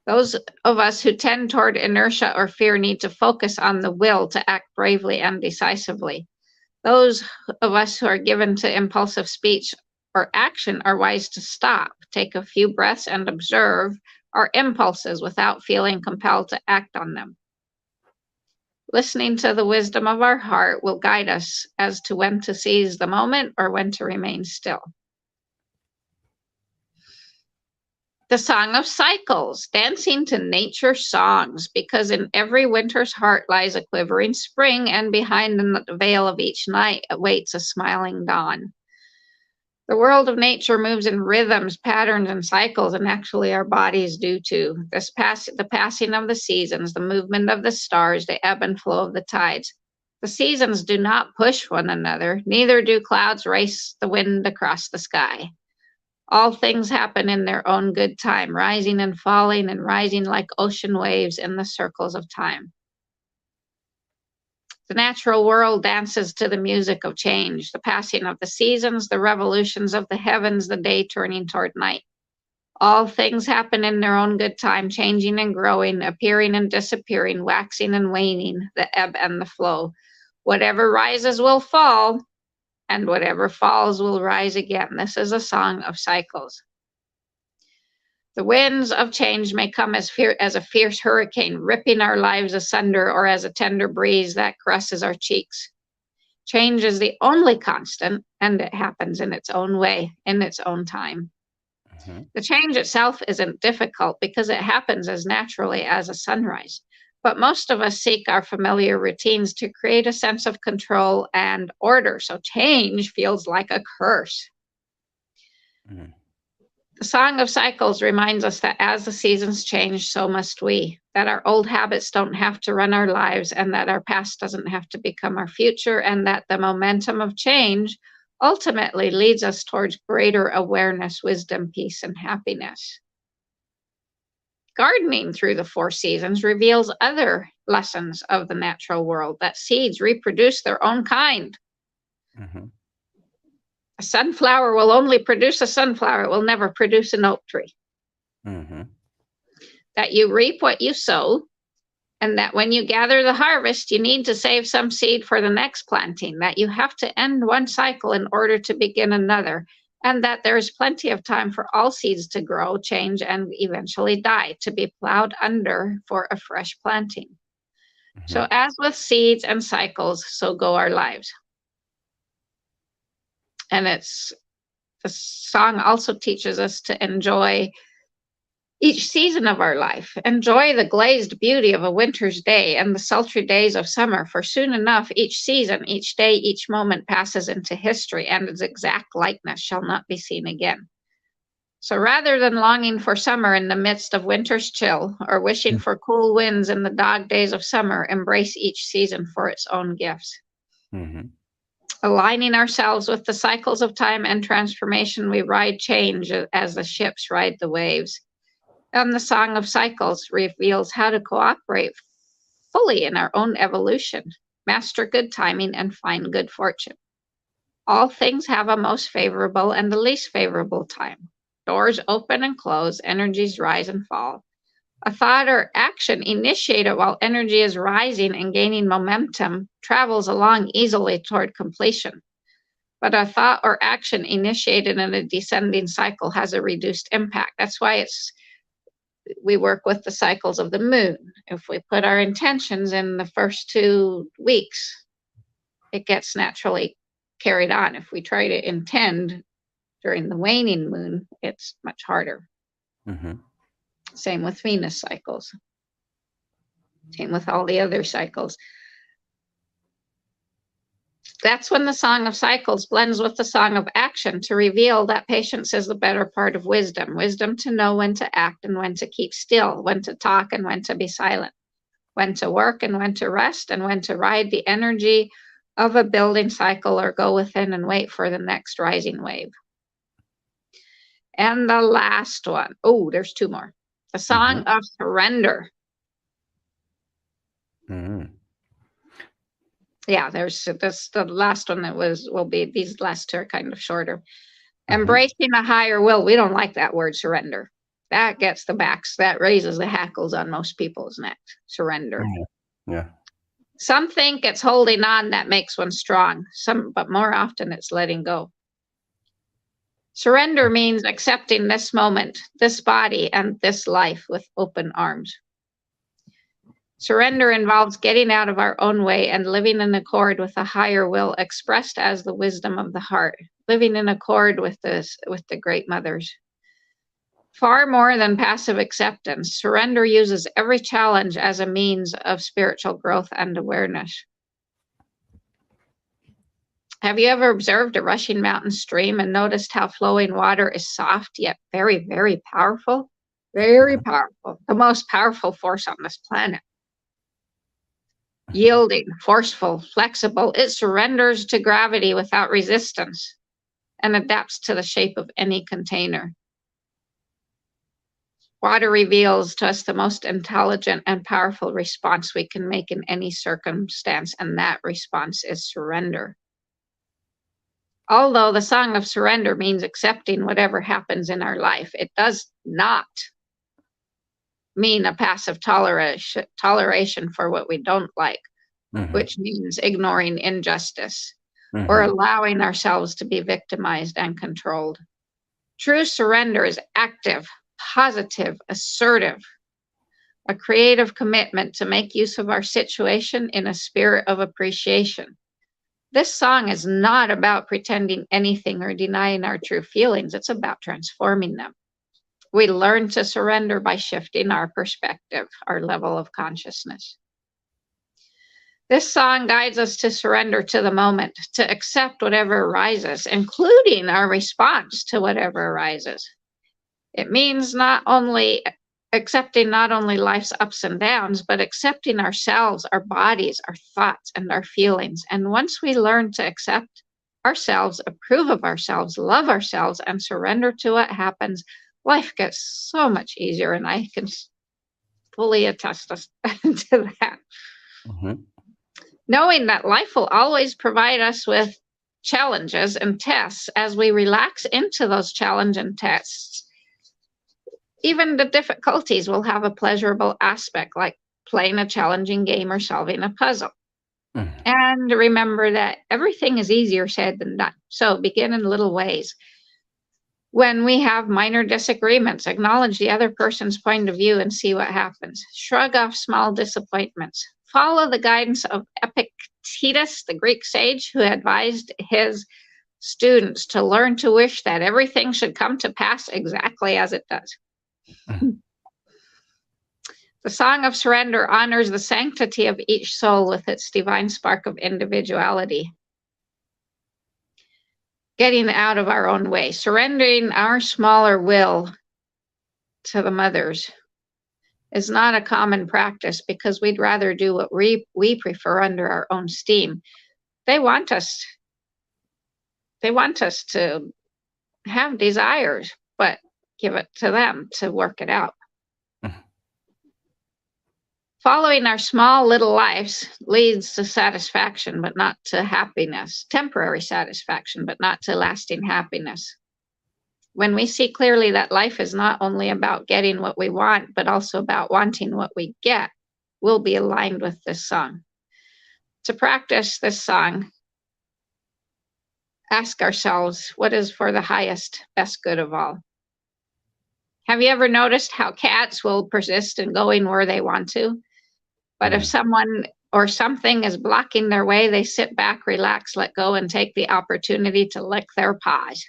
Those of us who tend toward inertia or fear need to focus on the will to act bravely and decisively. Those of us who are given to impulsive speech or action are wise to stop, take a few breaths, and observe our impulses without feeling compelled to act on them. Listening to the wisdom of our heart will guide us as to when to seize the moment or when to remain still. The Song of Cycles, dancing to nature songs, because in every winter's heart lies a quivering spring, and behind the veil of each night awaits a smiling dawn. The world of nature moves in rhythms, patterns, and cycles, and actually our bodies do too. The passing of the seasons, the movement of the stars, the ebb and flow of the tides. The seasons do not push one another, neither do clouds race the wind across the sky. All things happen in their own good time, rising and falling and rising like ocean waves in the circles of time. The natural world dances to the music of change, the passing of the seasons, the revolutions of the heavens, the day turning toward night. All things happen in their own good time, changing and growing, appearing and disappearing, waxing and waning, the ebb and the flow. Whatever rises will fall, and whatever falls will rise again. This is a song of cycles. The winds of change may come as a fierce hurricane, ripping our lives asunder, or as a tender breeze that caresses our cheeks. Change is the only constant, and it happens in its own way, in its own time. The change itself isn't difficult because it happens as naturally as a sunrise. But most of us seek our familiar routines to create a sense of control and order. So change feels like a curse. The Song of Cycles reminds us that as the seasons change, so must we. That our old habits don't have to run our lives, and that our past doesn't have to become our future, and that the momentum of change ultimately leads us towards greater awareness, wisdom, peace, and happiness. Gardening through the 4 seasons reveals other lessons of the natural world, that seeds reproduce their own kind. A sunflower will only produce a sunflower. It will never produce an oak tree. That you reap what you sow, and that when you gather the harvest, you need to save some seed for the next planting, that you have to end one cycle in order to begin another, and that there is plenty of time for all seeds to grow, change, and eventually die, to be plowed under for a fresh planting. So as with seeds and cycles, so go our lives. And the song also teaches us to enjoy each season of our life. Enjoy the glazed beauty of a winter's day and the sultry days of summer, for soon enough each season, each day, each moment passes into history, and its exact likeness shall not be seen again. So rather than longing for summer in the midst of winter's chill, or wishing for cool winds in the dog days of summer, embrace each season for its own gifts. Aligning ourselves with the cycles of time and transformation, we ride change as the ships ride the waves. And the Song of Cycles reveals how to cooperate fully in our own evolution, master good timing, and find good fortune. All things have a most favorable and the least favorable time. Doors open and close, energies rise and fall. A thought or action initiated while energy is rising and gaining momentum travels along easily toward completion. But a thought or action initiated in a descending cycle has a reduced impact. That's why we work with the cycles of the moon. If we put our intentions in the first 2 weeks, it gets naturally carried on. If we try to intend during the waning moon, it's much harder. Same with Venus cycles. Same with all the other cycles. That's when the Song of Cycles blends with the Song of Action to reveal that patience is the better part of wisdom. Wisdom to know when to act and when to keep still, when to talk and when to be silent, when to work and when to rest, and when to ride the energy of a building cycle or go within and wait for the next rising wave. And the last one, there's 2 more. The Song of Surrender. Yeah, there's this, the last one that will be, these last 2 are kind of shorter. Embracing a higher will. We don't like that word surrender. That gets the backs, that raises the hackles on most people's necks. Surrender. Some think it's holding on that makes one strong. But more often it's letting go. Surrender means accepting this moment, this body, and this life with open arms. Surrender involves getting out of our own way and living in accord with a higher will expressed as the wisdom of the heart, living in accord with the great mothers. Far more than passive acceptance, surrender uses every challenge as a means of spiritual growth and awareness. Have you ever observed a rushing mountain stream and noticed how flowing water is soft yet very, very powerful? Very powerful. The most powerful force on this planet. Yielding, forceful, flexible, it surrenders to gravity without resistance. and adapts to the shape of any container. Water reveals to us the most intelligent and powerful response we can make in any circumstance, and that response is surrender. Although the song of surrender means accepting whatever happens in our life, it does not mean a passive toleration for what we don't like, which means ignoring injustice or allowing ourselves to be victimized and controlled. True surrender is active, positive, assertive, a creative commitment to make use of our situation in a spirit of appreciation. This song is not about pretending anything or denying our true feelings. It's about transforming them. We learn to surrender by shifting our perspective, our level of consciousness. This song guides us to surrender to the moment, to accept whatever arises, including our response to whatever arises. It means not only accepting not only life's ups and downs, but accepting ourselves, our bodies, our thoughts, and our feelings. And once we learn to accept ourselves, approve of ourselves, love ourselves, and surrender to what happens, life gets so much easier, and I can fully attest to that. Knowing that life will always provide us with challenges and tests, as we relax into those challenges and tests, even the difficulties will have a pleasurable aspect, like playing a challenging game or solving a puzzle. And remember that everything is easier said than done. So begin in little ways. When we have minor disagreements, acknowledge the other person's point of view and see what happens. Shrug off small disappointments. Follow the guidance of Epictetus, the Greek sage, who advised his students to learn to wish that everything should come to pass exactly as it does. The Song of Surrender honors the sanctity of each soul with its divine spark of individuality. Getting out of our own way, surrendering our smaller will to the mothers is not a common practice, because we'd rather do what we prefer under our own steam. They want us to have desires, but give it to them to work it out. Following our small little lives leads to satisfaction, but not to happiness, temporary satisfaction, but not to lasting happiness. When we see clearly that life is not only about getting what we want, but also about wanting what we get, we'll be aligned with this song. To practice this song, ask ourselves, what is for the highest, best good of all? Have you ever noticed how cats will persist in going where they want to? But if someone or something is blocking their way, they sit back, relax, let go, and take the opportunity to lick their paws.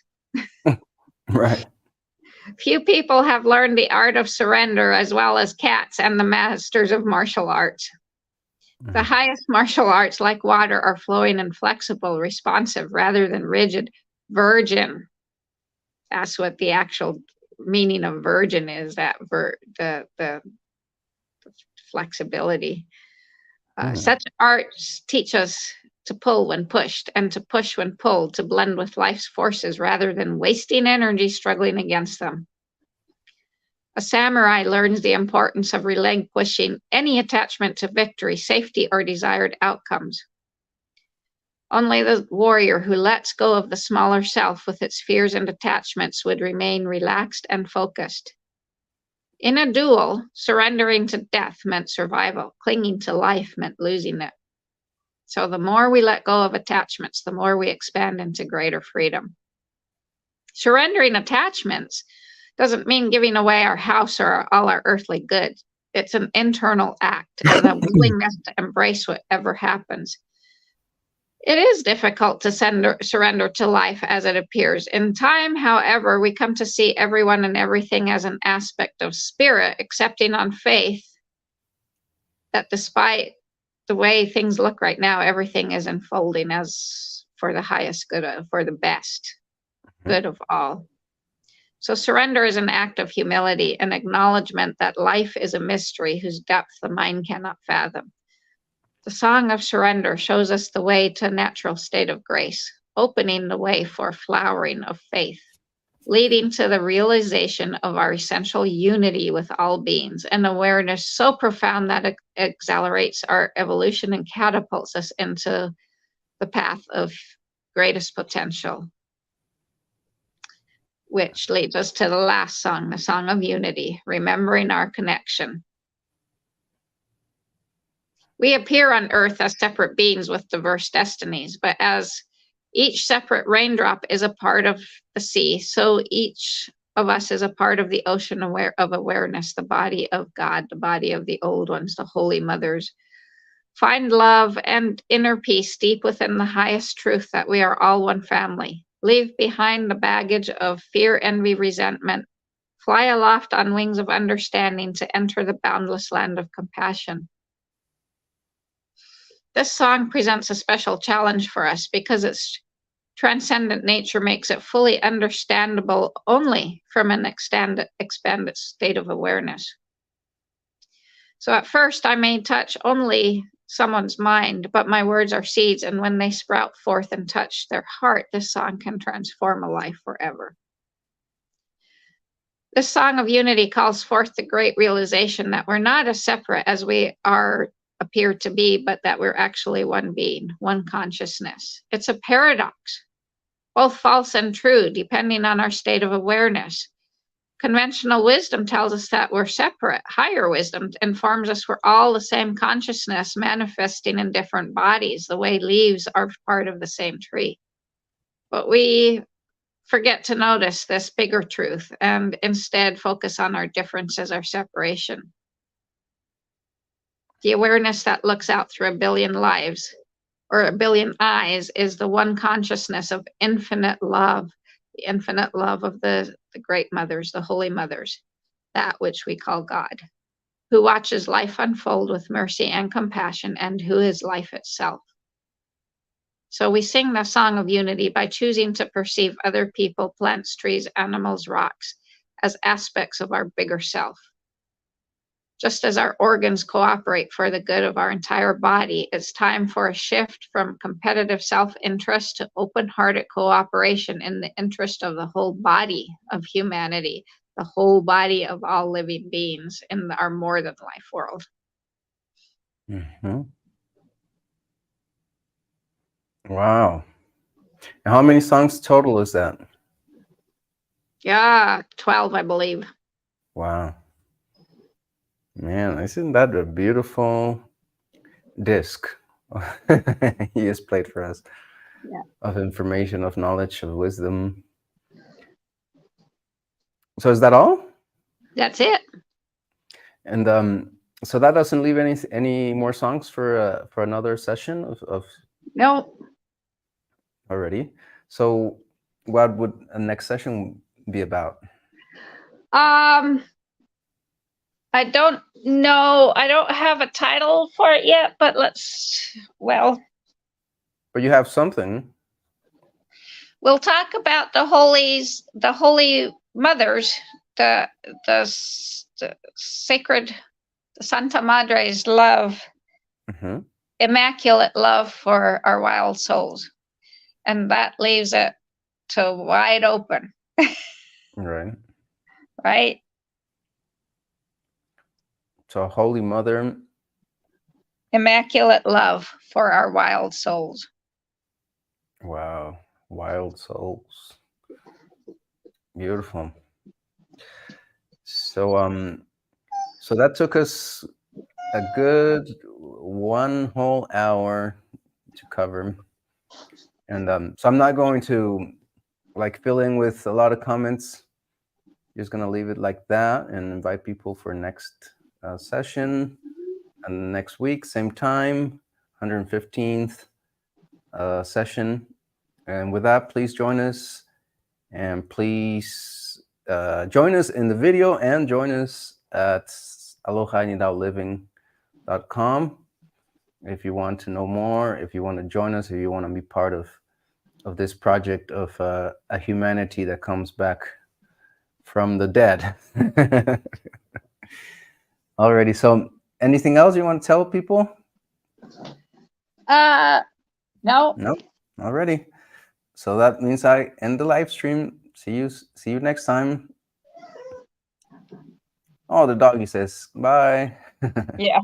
Right. Few people have learned the art of surrender as well as cats and the masters of martial arts. The highest martial arts, like water, are flowing and flexible, responsive, rather than rigid. Virgin. That's what the actual meaning of virgin is, that the flexibility. Such arts teach us to pull when pushed and to push when pulled, to blend with life's forces rather than wasting energy struggling against them. A samurai learns the importance of relinquishing any attachment to victory, safety, or desired outcomes. Only the warrior who lets go of the smaller self with its fears and attachments would remain relaxed and focused. In a duel, surrendering to death meant survival. Clinging to life meant losing it. So the more we let go of attachments, the more we expand into greater freedom. Surrendering attachments doesn't mean giving away our house or all our earthly goods. It's an internal act and a willingness to embrace whatever happens. It is difficult to surrender to life as it appears. In time, however, we come to see everyone and everything as an aspect of spirit, accepting on faith that despite the way things look right now, everything is unfolding as for the highest good, for the best good of all. So surrender is an act of humility, an acknowledgement that life is a mystery whose depth the mind cannot fathom. The Song of Surrender shows us the way to a natural state of grace, opening the way for flowering of faith, leading to the realization of our essential unity with all beings, an awareness so profound that it accelerates our evolution and catapults us into the path of greatest potential. Which leads us to the last song, the Song of Unity, remembering our connection. We appear on Earth as separate beings with diverse destinies, but as each separate raindrop is a part of the sea, so each of us is a part of the ocean of awareness, the body of God, the body of the old ones, the holy mothers. Find love and inner peace deep within the highest truth that we are all one family. Leave behind the baggage of fear, envy, resentment. Fly aloft on wings of understanding to enter the boundless land of compassion. This song presents a special challenge for us because its transcendent nature makes it fully understandable only from an expanded state of awareness. So at first, I may touch only someone's mind, but my words are seeds, and when they sprout forth and touch their heart, this song can transform a life forever. This song of unity calls forth the great realization that we're not as separate as we appear to be, but that we're actually one being, one consciousness. It's a paradox, both false and true, depending on our state of awareness. Conventional wisdom tells us that we're separate. Higher wisdom informs us we're all the same consciousness manifesting in different bodies, the way leaves are part of the same tree. But we forget to notice this bigger truth and instead focus on our differences, our separation. The awareness that looks out through a billion lives or a billion eyes is the one consciousness of infinite love, the infinite love of the great mothers, the holy mothers, that which we call God, who watches life unfold with mercy and compassion and who is life itself. So we sing the song of unity by choosing to perceive other people, plants, trees, animals, rocks as aspects of our bigger self. Just as our organs cooperate for the good of our entire body, it's time for a shift from competitive self-interest to open-hearted cooperation in the interest of the whole body of humanity, the whole body of all living beings in our more than life world. Mm-hmm. Wow. And how many songs total is that? Yeah, 12, I believe. Wow. Man, isn't that a beautiful disc he has played for us? Yeah. Of information, of knowledge, of wisdom. So is that all? That's it. And so that doesn't leave any more songs for another session of No. already. So what would a next session be about? I don't know. I don't have a title for it yet, but But you have something. We'll talk about the holy mothers, the sacred, the Santa Madre's love, Mm-hmm. immaculate love for our wild souls. And that leaves it to wide open. Right. Right? So Holy Mother. Immaculate love for our wild souls. Wow. Wild souls. Beautiful. So so that took us a good 1 whole hour to cover. And so I'm not going to fill in with a lot of comments. Just gonna leave it like that and invite people for next session and next week, same time, 115th session. And with that, please join us, and please join us in the video and join us at alohainidautliving.com if you want to know more, if you want to join us, if you want to be part of this project of a humanity that comes back from the dead. Alrighty, so anything else you want to tell people? No. Nope. Already. So that means I end the live stream. See you next time. Oh, the doggy says bye. Yeah.